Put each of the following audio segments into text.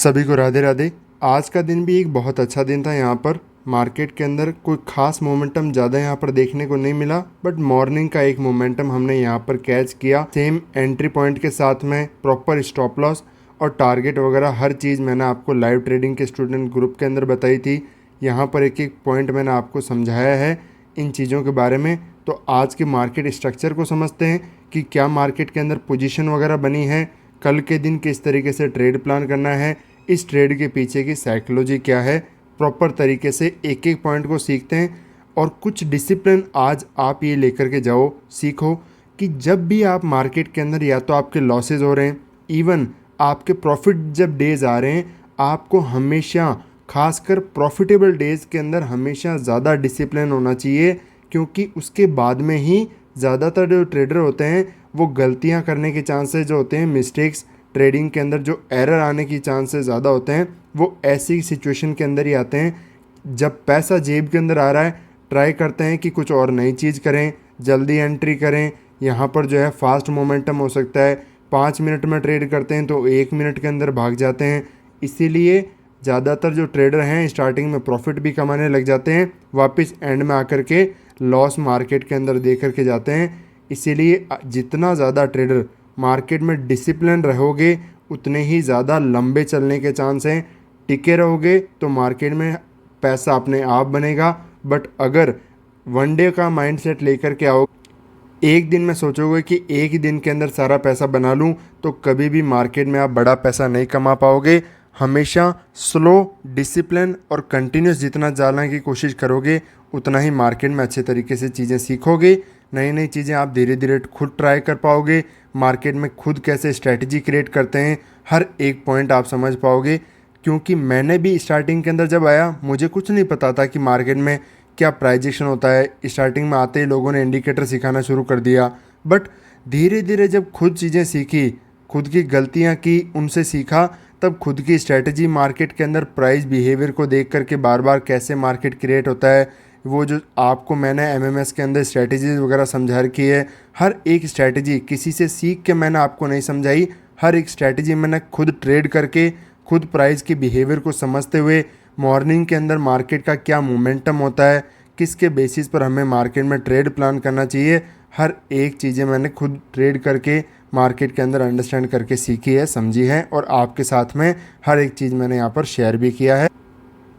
सभी को राधे राधे। आज का दिन भी एक बहुत अच्छा दिन था। यहाँ पर मार्केट के अंदर कोई खास मोमेंटम ज़्यादा यहाँ पर देखने को नहीं मिला, बट मॉर्निंग का एक मोमेंटम हमने यहाँ पर कैच किया। सेम एंट्री पॉइंट के साथ में प्रॉपर स्टॉप लॉस और टारगेट वगैरह हर चीज़ मैंने आपको लाइव ट्रेडिंग के स्टूडेंट ग्रुप के अंदर बताई थी। यहाँ पर एक एक पॉइंट मैंने आपको समझाया है इन चीज़ों के बारे में। तो आज के मार्केट स्ट्रक्चर को समझते हैं कि क्या मार्केट के अंदर पोजीशन वगैरह बनी है, कल के दिन किस तरीके से ट्रेड प्लान करना है, इस ट्रेड के पीछे की साइकोलॉजी क्या है। प्रॉपर तरीके से एक एक पॉइंट को सीखते हैं और कुछ डिसिप्लिन आज आप ये लेकर के जाओ, सीखो कि जब भी आप मार्केट के अंदर या तो आपके लॉसेज हो रहे हैं, इवन आपके प्रॉफिट जब डेज आ रहे हैं, आपको हमेशा खासकर प्रॉफिटेबल डेज़ के अंदर हमेशा ज़्यादा डिसिप्लिन होना चाहिए, क्योंकि उसके बाद में ही ज़्यादातर जो ट्रेडर होते हैं वो गलतियां करने के चांसेस जो होते हैं, मिस्टेक्स ट्रेडिंग के अंदर जो एरर आने की चांसेस ज़्यादा होते हैं, वो ऐसी सिचुएशन के अंदर ही आते हैं जब पैसा जेब के अंदर आ रहा है। ट्राई करते हैं कि कुछ और नई चीज़ करें, जल्दी एंट्री करें। यहाँ पर जो है फास्ट मोमेंटम हो सकता है, 5 मिनट में ट्रेड करते हैं तो 1 मिनट के अंदर भाग जाते हैं। इसीलिए ज़्यादातर जो ट्रेडर हैं स्टार्टिंग में प्रॉफिट भी कमाने लग जाते हैं, वापस एंड में आकर के लॉस मार्केट के अंदर दे करके जाते हैं। इसीलिए जितना ज़्यादा ट्रेडर मार्केट में डिसिप्लिन रहोगे, उतने ही ज़्यादा लंबे चलने के चांस हैं। टिके रहोगे तो मार्केट में पैसा अपने आप बनेगा, बट अगर वन डे का माइंडसेट लेकर के आओ, एक दिन में सोचोगे कि एक ही दिन के अंदर सारा पैसा बना लूं, तो कभी भी मार्केट में आप बड़ा पैसा नहीं कमा पाओगे। हमेशा स्लो, डिसिप्लिन और कंटिन्यूस जितना जाने की कोशिश करोगे, उतना ही मार्केट में अच्छे तरीके से चीज़ें सीखोगे। नई नई चीज़ें आप धीरे धीरे खुद ट्राई कर पाओगे। मार्केट में खुद कैसे स्ट्रैटेजी क्रिएट करते हैं, हर एक पॉइंट आप समझ पाओगे। क्योंकि मैंने भी स्टार्टिंग के अंदर जब आया, मुझे कुछ नहीं पता था कि मार्केट में क्या प्राइजेशन होता है। स्टार्टिंग में आते ही लोगों ने इंडिकेटर सिखाना शुरू कर दिया, बट धीरे धीरे जब खुद चीज़ें सीखी, खुद की गलतियां की, उनसे सीखा, तब खुद की स्ट्रैटेजी मार्केट के अंदर प्राइस बिहेवियर को देख करके बार बार कैसे मार्केट क्रिएट होता है, वो जो आपको मैंने एमएमएस के अंदर स्ट्रैटेजीज वगैरह समझा रखी है, हर एक स्ट्रैटेजी किसी से सीख के मैंने आपको नहीं समझाई। हर एक स्ट्रैटेजी मैंने खुद ट्रेड करके, खुद प्राइस के बिहेवियर को समझते हुए, मॉर्निंग के अंदर मार्केट का क्या मोमेंटम होता है, किसके बेसिस पर हमें मार्केट में ट्रेड प्लान करना चाहिए, हर एक चीज़ें मैंने खुद ट्रेड करके मार्केट के अंदर अंडरस्टैंड करके सीखी है, समझी है, और आपके साथ में हर एक चीज़ मैंने यहाँ पर शेयर भी किया है।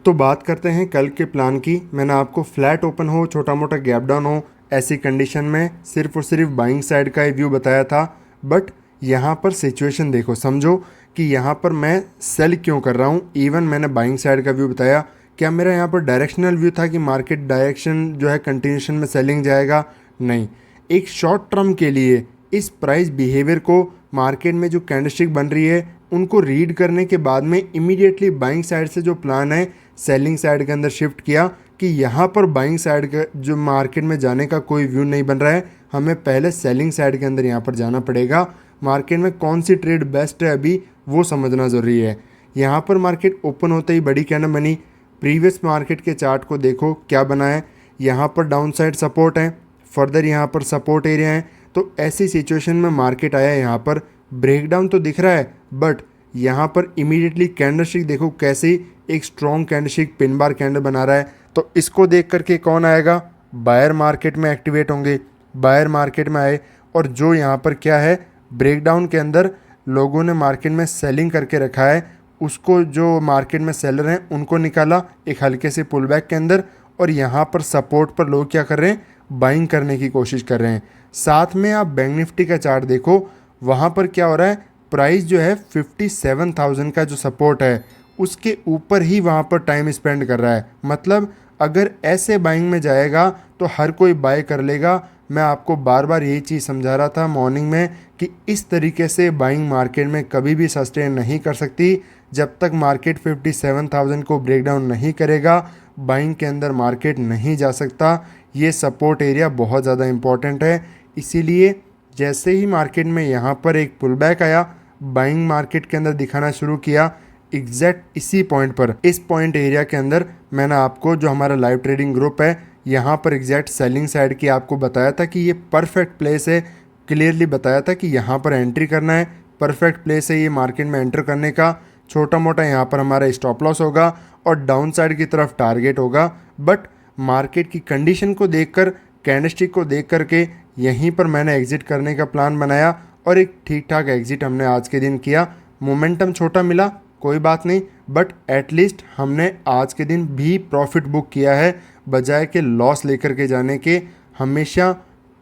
तो बात करते हैं कल के प्लान की। मैंने आपको फ्लैट ओपन हो, छोटा मोटा गैप डाउन हो, ऐसी कंडीशन में सिर्फ और सिर्फ बाइंग साइड का ही व्यू बताया था। बट यहाँ पर सिचुएशन देखो, समझो कि यहाँ पर मैं सेल क्यों कर रहा हूँ। इवन मैंने बाइंग साइड का व्यू बताया। क्या मेरा यहाँ पर डायरेक्शनल व्यू था कि मार्केट डायरेक्शन जो है कंटिन्यूशन में सेलिंग जाएगा? नहीं। एक शॉर्ट टर्म के लिए इस प्राइस बिहेवियर को, मार्केट में जो कैंडलस्टिक बन रही है उनको रीड करने के बाद में इमीडिएटली बाइंग साइड से जो प्लान है सेलिंग साइड के अंदर शिफ्ट किया कि यहाँ पर बाइंग साइड का जो मार्केट में जाने का कोई व्यू नहीं बन रहा है, हमें पहले सेलिंग साइड के अंदर यहाँ पर जाना पड़ेगा। मार्केट में कौन सी ट्रेड बेस्ट है अभी वो समझना ज़रूरी है। यहाँ पर मार्केट ओपन होते ही बड़ी कैंडल बनी। प्रीवियस मार्केट के चार्ट को देखो क्या बना है। यहाँ पर डाउन साइड सपोर्ट है, फर्दर यहाँ पर सपोर्ट एरिया है। तो ऐसी सिचुएशन में मार्केट आया, यहाँ पर ब्रेकडाउन तो दिख रहा है, बट यहाँ पर इमीडिएटली कैंडलस्टिक देखो कैसे एक strong candlestick pin bar candle बना रहा है। तो इसको देख करके कौन आएगा? बायर मार्केट में एक्टिवेट होंगे। बायर मार्केट में आए और जो यहाँ पर क्या है, ब्रेकडाउन के अंदर लोगों ने मार्केट में सेलिंग करके रखा है, उसको जो मार्केट में सेलर हैं उनको निकाला एक हल्के से पुल बैक के अंदर, और यहाँ पर सपोर्ट पर लोग क्या कर रहे हैं? बाइंग करने की कोशिश कर रहे हैं। साथ में आप बैंक निफ्टी का चार्ट देखो, वहाँ पर क्या हो रहा है, प्राइस जो है 57,000 का जो सपोर्ट है उसके ऊपर ही वहाँ पर टाइम स्पेंड कर रहा है। मतलब अगर ऐसे बाइंग में जाएगा तो हर कोई बाय कर लेगा। मैं आपको बार बार यही चीज़ समझा रहा था मॉर्निंग में कि इस तरीके से बाइंग मार्केट में कभी भी सस्टेन नहीं कर सकती। जब तक मार्केट 57,000 को ब्रेकडाउन नहीं करेगा, बाइंग के अंदर मार्केट नहीं जा सकता। ये सपोर्ट एरिया बहुत ज़्यादा इंपॉर्टेंट है। इसीलिए जैसे ही मार्केट में यहाँ पर एक पुल बैक आया, बाइंग मार्केट के अंदर दिखाना शुरू किया। एग्जैक्ट इसी पॉइंट पर, इस पॉइंट एरिया के अंदर मैंने आपको जो हमारा लाइव ट्रेडिंग ग्रुप है, यहाँ पर एग्जैक्ट सेलिंग साइड की आपको बताया था कि ये परफेक्ट प्लेस है। क्लियरली बताया था कि यहाँ पर एंट्री करना है, परफेक्ट प्लेस है ये मार्केट में एंटर करने का। छोटा मोटा यहाँ पर हमारा स्टॉप लॉस होगा और डाउन साइड की तरफ टारगेट होगा। बट मार्केट की कंडीशन को देखकर, कैंडलस्टिक को देख करके यहीं पर मैंने एग्जिट करने का प्लान बनाया और एक ठीक ठाक एग्जिट हमने आज के दिन किया। मोमेंटम छोटा मिला, कोई बात नहीं, बट एटलीस्ट हमने आज के दिन भी प्रॉफिट बुक किया है, बजाय के लॉस लेकर के जाने के। हमेशा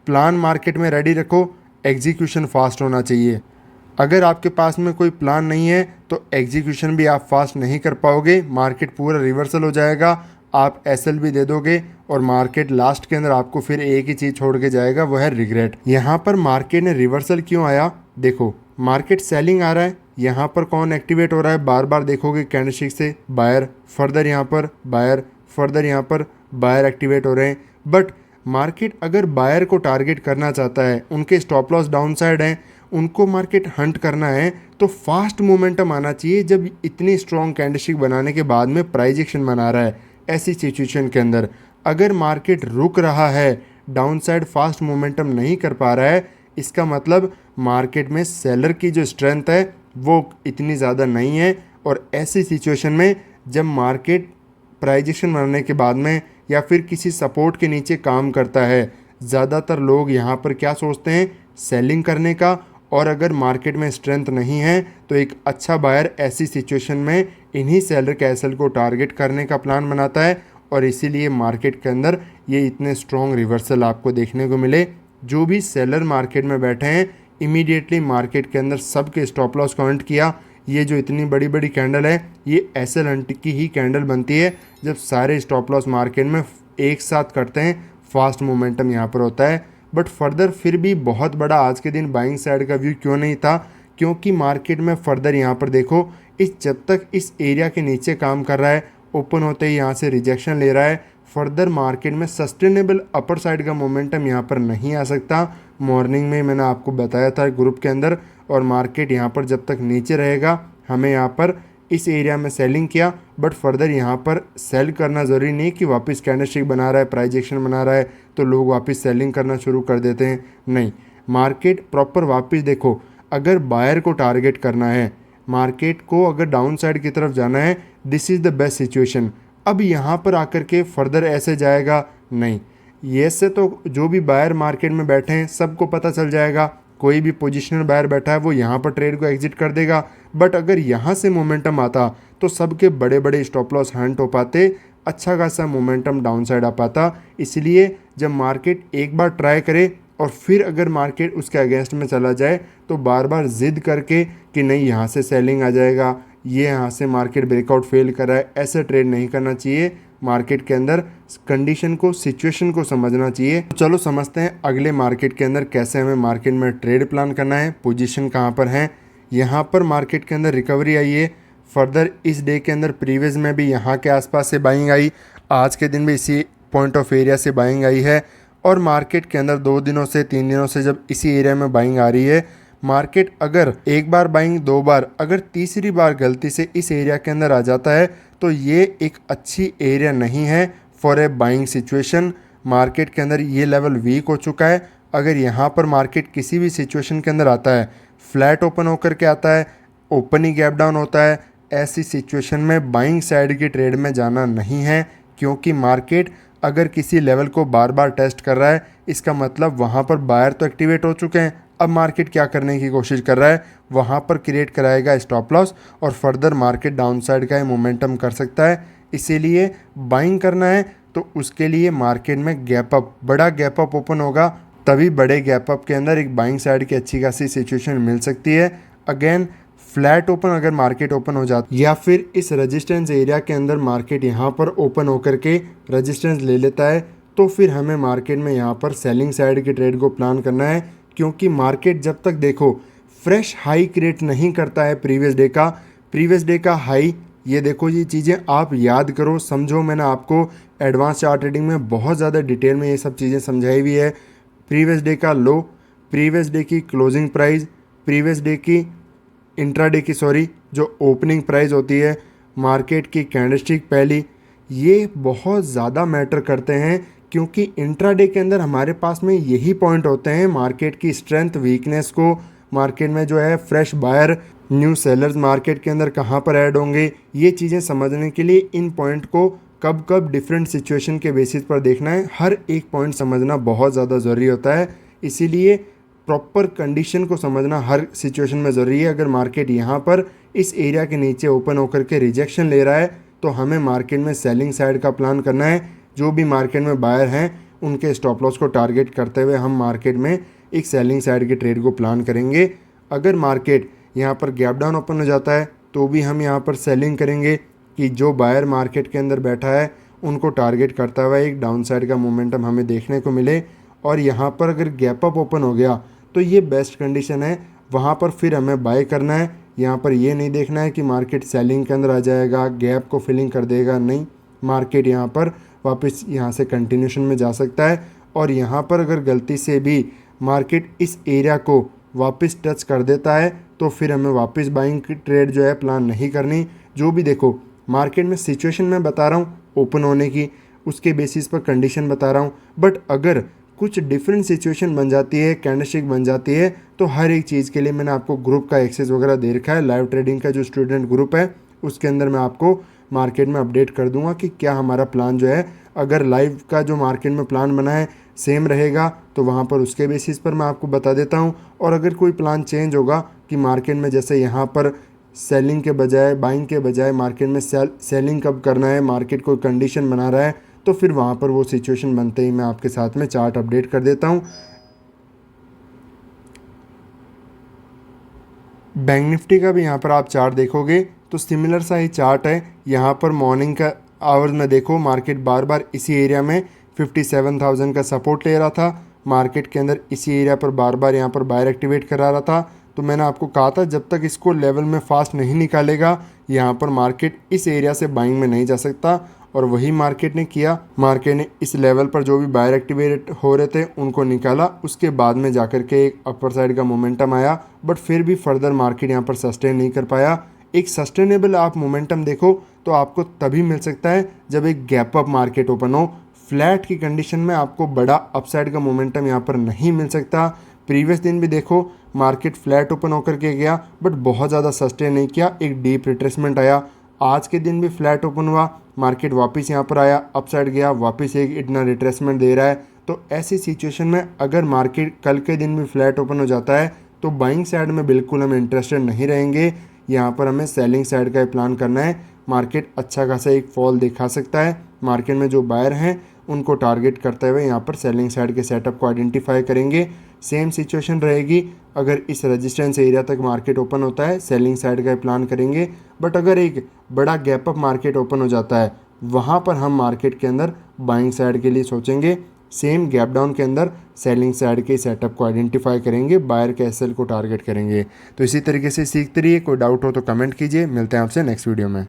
प्लान मार्केट में रेडी रखो, एग्जीक्यूशन फास्ट होना चाहिए। अगर आपके पास में कोई प्लान नहीं है तो एग्जीक्यूशन भी आप फास्ट नहीं कर पाओगे, मार्केट पूरा रिवर्सल हो जाएगा, आप एसएल भी दे दोगे और मार्केट लास्ट के अंदर आपको फिर एक ही चीज़ छोड़ के जाएगा, वो है रिग्रेट। यहाँ पर मार्केट ने रिवर्सल क्यों आया? देखो, मार्केट सेलिंग आ रहा है, यहाँ पर कौन एक्टिवेट हो रहा है? बार बार देखोगे कैंडलस्टिक से बायर, फर्दर यहाँ पर बायर, फर्दर यहाँ पर बायर एक्टिवेट हो रहे हैं। बट मार्केट अगर बायर को टारगेट करना चाहता है, उनके स्टॉप लॉस डाउन साइड हैं, उनको मार्केट हंट करना है, तो फास्ट मोमेंटम आना चाहिए। जब इतनी स्ट्रॉन्ग कैंडलस्टिक बनाने के बाद में प्राइस एक्शन बना रहा है, ऐसी सिचुएशन के अंदर अगर मार्केट रुक रहा है, डाउन साइड फास्ट मोमेंटम नहीं कर पा रहा है, इसका मतलब मार्केट में सेलर की जो स्ट्रेंथ है वो इतनी ज़्यादा नहीं है। और ऐसी सिचुएशन में जब मार्केट प्राइस एक्शन बनाने के बाद में या फिर किसी सपोर्ट के नीचे काम करता है, ज़्यादातर लोग यहाँ पर क्या सोचते हैं? सेलिंग करने का। और अगर मार्केट में स्ट्रेंथ नहीं है तो एक अच्छा बायर ऐसी सिचुएशन में इन्हीं सेलर के एसएल को टारगेट करने का प्लान बनाता है और इसीलिए मार्केट के अंदर ये इतने स्ट्रॉन्ग रिवर्सल आपको देखने को मिले। जो भी सेलर मार्केट में बैठे हैं, इमीडिएटली मार्केट के अंदर सबके स्टॉप लॉस को हंट किया। ये जो इतनी बड़ी बड़ी कैंडल है, ये एसएल हंट की ही कैंडल बनती है जब सारे स्टॉप लॉस मार्केट में एक साथ करते हैं, फास्ट मोमेंटम यहाँ पर होता है। बट फर्दर फिर भी बहुत बड़ा आज के दिन बाइंग साइड का व्यू क्यों नहीं था? क्योंकि मार्केट में फर्दर यहाँ पर देखो, जब तक इस एरिया के नीचे काम कर रहा है, ओपन होते ही यहाँ से रिजेक्शन ले रहा है, फर्दर मार्केट में सस्टेनेबल अपर साइड का मोमेंटम यहाँ पर नहीं आ सकता। मॉर्निंग में मैंने आपको बताया था ग्रुप के अंदर, और मार्केट यहाँ पर जब तक नीचे रहेगा, हमें यहाँ पर इस एरिया में सेलिंग किया। बट फर्दर यहाँ पर सेल करना ज़रूरी नहीं कि वापस कैंडलस्टिक बना रहा है, प्राइस एक्शन बना रहा है तो लोग वापस सेलिंग करना शुरू कर देते हैं। नहीं, मार्केट प्रॉपर वापस देखो, अगर बायर को टारगेट करना है, मार्केट को अगर डाउन साइड की तरफ जाना है, this is the best situation. अब यहाँ पर आकर के फर्दर ऐसे जाएगा नहीं, ये से तो जो भी बायर मार्केट में बैठे हैं सबको पता चल जाएगा। कोई भी पोजिशनल बायर बैठा है वो यहाँ पर ट्रेड को एग्जिट कर देगा। बट अगर यहाँ से मोमेंटम आता तो सबके बड़े बड़े स्टॉप लॉस हंट हो पाते, अच्छा खासा मोमेंटम डाउन साइड आ पाता। इसलिए जब मार्केट एक बार ट्राई करे और फिर अगर मार्केट उसके अगेंस्ट में चला जाए तो बार बार जिद करके कि नहीं यहाँ से सेलिंग आ जाएगा, ये यहाँ से मार्केट ब्रेकआउट फेल कर रहा है, ऐसे ट्रेड नहीं करना चाहिए। मार्केट के अंदर कंडीशन को, सिचुएशन को समझना चाहिए। तो चलो समझते हैं अगले मार्केट के अंदर कैसे हमें मार्केट में ट्रेड प्लान करना है, पोजीशन कहाँ पर है। यहाँ पर मार्केट के अंदर रिकवरी आई है, फर्दर इस डे के अंदर प्रीवियस में भी यहाँ के आसपास से बाइंग आई, आज के दिन भी इसी पॉइंट ऑफ एरिया से बाइंग आई है। और मार्केट के अंदर 2 दिनों से 3 दिनों से जब इसी एरिया में बाइंग आ रही है, मार्केट अगर एक बार बाइंग, 2 बार, अगर तीसरी बार गलती से इस एरिया के अंदर आ जाता है तो ये एक अच्छी एरिया नहीं है for a buying situation. Market के अंदर ये लेवल वीक हो चुका है। अगर यहाँ पर मार्केट किसी भी सिचुएशन के अंदर आता है, फ्लैट ओपन होकर के आता है, ओपन ही गैप डाउन होता है, ऐसी सिचुएशन में बाइंग साइड की ट्रेड में जाना नहीं है। क्योंकि मार्केट अगर किसी लेवल को बार बार टेस्ट कर रहा है, इसका मतलब वहाँ पर बायर तो एक्टिवेट हो चुके हैं। अब मार्केट क्या करने की कोशिश कर रहा है, वहाँ पर क्रिएट कराएगा स्टॉप लॉस और फर्दर मार्केट डाउन साइड का मोमेंटम कर सकता है। इसीलिए बाइंग करना है तो उसके लिए मार्केट में गैप अप, बड़ा गैप अप ओपन होगा, तभी बड़े गैप अप के अंदर एक बाइंग साइड की अच्छी खासी सिचुएशन मिल सकती है। अगेन फ्लैट ओपन अगर मार्केट ओपन हो जाती या फिर इस रेजिस्टेंस एरिया के अंदर मार्केट यहाँ पर ओपन होकर के रेजिस्टेंस ले लेता है, तो फिर हमें मार्केट में यहाँ पर सेलिंग साइड की ट्रेड को प्लान करना है। क्योंकि मार्केट जब तक देखो फ्रेश हाई क्रिएट नहीं करता है, प्रीवियस डे का हाई, ये देखो, ये चीज़ें आप याद करो, समझो। मैंने आपको एडवांस चार्ट ट्रेडिंग में बहुत ज़्यादा डिटेल में ये सब चीज़ें समझाई हुई है। प्रीवियस डे का लो, प्रीवियस डे की क्लोजिंग प्राइस, प्रीवियस डे की इंट्राडे की जो ओपनिंग प्राइस होती है, मार्केट की कैंडलस्टिक पहली, ये बहुत ज़्यादा मैटर करते हैं। क्योंकि इंट्राडे के अंदर हमारे पास में यही पॉइंट होते हैं मार्केट की स्ट्रेंथ वीकनेस को, मार्केट में जो है fresh buyer new sellers market के अंदर कहाँ पर ऐड होंगे, ये चीज़ें समझने के लिए इन पॉइंट को कब कब डिफरेंट सिचुएशन के बेसिस पर देखना है। हर एक पॉइंट समझना बहुत ज़्यादा ज़रूरी होता है, इसीलिए प्रॉपर कंडीशन को समझना हर सिचुएशन में ज़रूरी है। अगर मार्केट यहाँ पर इस एरिया के नीचे ओपन होकर के रिजेक्शन ले रहा है तो हमें मार्केट में सेलिंग साइड का प्लान करना है। जो भी मार्केट में बायर हैं उनके स्टॉप लॉस को टारगेट करते हुए हम मार्केट में एक सेलिंग साइड के ट्रेड को प्लान करेंगे। अगर मार्केट यहाँ पर गैप डाउन ओपन हो जाता है तो भी हम यहाँ पर सेलिंग करेंगे कि जो बायर मार्केट के अंदर बैठा है उनको टारगेट करता हुआ एक डाउन साइड का मोमेंटम हमें देखने को मिले। और यहाँ पर अगर गैप अप ओपन हो गया तो ये बेस्ट कंडीशन है, वहाँ पर फिर हमें बाय करना है। यहाँ पर ये नहीं देखना है कि मार्केट सेलिंग के अंदर आ जाएगा, गैप को फिलिंग कर देगा, नहीं, मार्केट यहाँ पर वापस यहाँ से कंटिन्यूशन में जा सकता है। और यहाँ पर अगर गलती से भी मार्केट इस एरिया को वापस टच कर देता है तो फिर हमें वापस बाइंग की ट्रेड जो है प्लान नहीं करनी। जो भी देखो मार्केट में सिचुएशन मैं बता रहा हूँ ओपन होने की, उसके बेसिस पर कंडीशन बता रहा हूँ, बट अगर कुछ डिफरेंट सिचुएशन बन जाती है, कैंडलस्टिक बन जाती है, तो हर एक चीज़ के लिए मैंने आपको ग्रुप का एक्सेस वगैरह दे रखा है। लाइव ट्रेडिंग का जो स्टूडेंट ग्रुप है उसके अंदर मैं आपको मार्केट में अपडेट कर दूंगा कि क्या हमारा प्लान जो है, अगर लाइव का जो मार्केट में प्लान बना है सेम रहेगा तो वहाँ पर उसके बेसिस पर मैं आपको बता देता हूँ। और अगर कोई प्लान चेंज होगा कि मार्केट में जैसे यहाँ पर सेलिंग के बजाय बाइंग के बजाय मार्केट में सेलिंग कब करना है, मार्केट कोई कंडीशन बना रहा है, तो फिर वहाँ पर वो सिचुएशन बनते ही मैं आपके साथ में चार्ट अपडेट कर देता हूँ। बैंक निफ्टी का भी यहाँ पर आप चार्ट देखोगे तो सिमिलर सा ही चार्ट है। यहाँ पर मॉर्निंग का आवर्स में देखो मार्केट बार बार इसी एरिया में 57,000 का सपोर्ट ले रहा था, मार्केट के अंदर इसी एरिया पर बार बार यहाँ पर बायर एक्टिवेट करा रहा था। तो मैंने आपको कहा था जब तक इसको लेवल में फास्ट नहीं निकालेगा यहाँ पर मार्केट इस एरिया से बाइंग में नहीं जा सकता। और वही मार्केट ने किया, मार्केट ने इस लेवल पर जो भी बायर एक्टिवेट हो रहे थे उनको निकाला, उसके बाद में जाकर के एक अपर साइड का मोमेंटम आया, बट फिर भी फर्दर मार्केट यहाँ पर सस्टेन नहीं कर पाया। एक सस्टेनेबल आप मोमेंटम देखो तो आपको तभी मिल सकता है जब एक गैप अप मार्केट ओपन हो। फ्लैट की कंडीशन में आपको बड़ा अपसाइड का मोमेंटम यहाँ पर नहीं मिल सकता। प्रीवियस दिन भी देखो मार्केट फ्लैट ओपन होकर के गया बट बहुत ज़्यादा सस्टेन नहीं किया, एक डीप रिट्रेसमेंट आया। आज के दिन भी फ्लैट ओपन हुआ, मार्केट वापस यहाँ पर आया, अपसाइड गया, वापस एक इतना रिट्रेसमेंट दे रहा है। तो ऐसी सिचुएशन में अगर मार्केट कल के दिन भी फ्लैट ओपन हो जाता है तो बाइंग साइड में बिल्कुल हम इंटरेस्टेड नहीं रहेंगे। यहाँ पर हमें सेलिंग साइड का प्लान करना है। मार्केट अच्छा खासा एक फॉल दिखा सकता है, मार्केट में जो बायर हैं उनको टारगेट करते हुए यहाँ पर सेलिंग साइड के सेटअप को आइडेंटिफाई करेंगे। सेम सिचुएशन रहेगी, अगर इस रेजिस्टेंस एरिया तक मार्केट ओपन होता है सेलिंग साइड का प्लान करेंगे, बट अगर एक बड़ा गैप अप मार्केट ओपन हो जाता है वहाँ पर हम मार्केट के अंदर बाइंग साइड के लिए सोचेंगे। सेम गैप डाउन के अंदर सेलिंग साइड के सेटअप को आइडेंटिफाई करेंगे, बायर के एसएल को टारगेट करेंगे। तो इसी तरीके से सीखते रहिए, कोई डाउट हो तो कमेंट कीजिए। मिलते हैं आपसे नेक्स्ट वीडियो में।